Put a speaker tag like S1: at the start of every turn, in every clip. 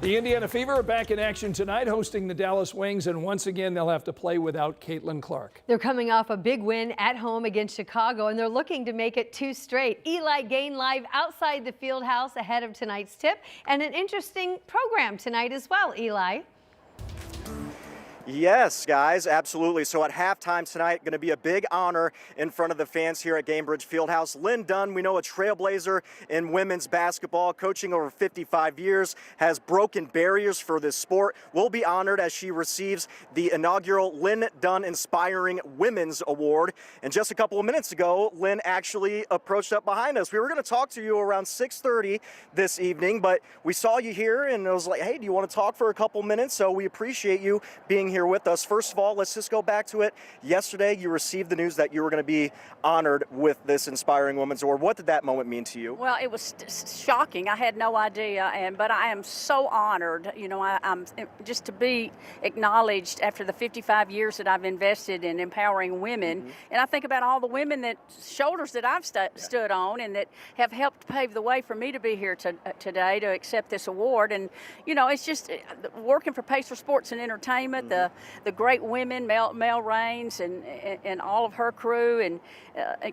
S1: The Indiana Fever are back in action tonight, hosting the Dallas Wings, and once again they'll have to play without Caitlin Clark.
S2: They're coming off a big win at home against Chicago, and they're looking to make it 2 straight. Eli Gain live outside the field house ahead of tonight's tip, and an interesting program tonight as well, Eli.
S3: Yes, guys, absolutely. So at halftime tonight, going to be a big honor in front of the fans here at Gainbridge Fieldhouse. Lin Dunn, we know a trailblazer in women's basketball, coaching over 55 years, has broken barriers for this sport, will be honored as she receives the inaugural Lin Dunn Inspiring Women's Award. And just a couple of minutes ago, Lin actually approached up behind us. We were going to talk to you around 6:30 this evening, but we saw you here and it was like, hey, do you want to talk for a couple minutes? So we appreciate you being here with us. First of all, let's just go back to it. Yesterday, you received the news that you were going to be honored with this Inspiring Women's Award. What did that moment mean to you?
S4: Well, it was shocking. I had no idea, but I am so honored. You know, I'm just to be acknowledged after the 55 years that I've invested in empowering women. Mm-hmm. And I think about all the women that shoulders that I've stood on and that have helped pave the way for me to be here today to accept this award. And you know, it's just working for Pacer Sports and Entertainment. Mm-hmm. The great women, Mel Raines and all of her crew, and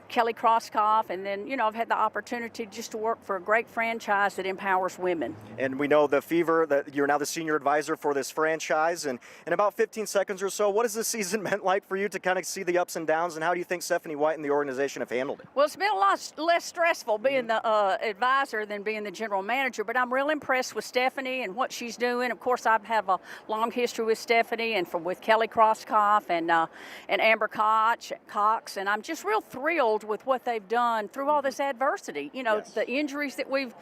S4: Kelly Crosskoff, and then, you know, I've had the opportunity just to work for a great franchise that empowers women.
S3: And we know the Fever, that you're now the senior advisor for this franchise, and in about 15 seconds or so, what has this season meant like for you to kind of see the ups and downs, and how do you think Stephanie White and the organization have handled it?
S4: Well, it's been a lot less stressful being the advisor than being the general manager, but I'm real impressed with Stephanie and what she's doing. Of course, I have a long history with Stephanie and with Kelly Crosskoff and Amber Cox, and I'm just real thrilled with what they've done through all this adversity. You know, yes. The injuries that we've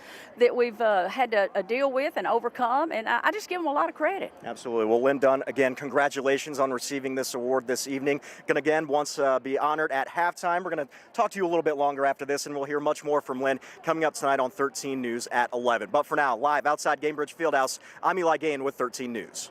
S4: had to deal with and overcome, and I just give them a lot of credit.
S3: Absolutely. Well, Lin Dunn, again, congratulations on receiving this award this evening. Going to again once be honored at halftime. We're going to talk to you a little bit longer after this, and we'll hear much more from Lin coming up tonight on 13 News at 11. But for now, live outside Gainbridge Fieldhouse, I'm Eli Gain with 13 News.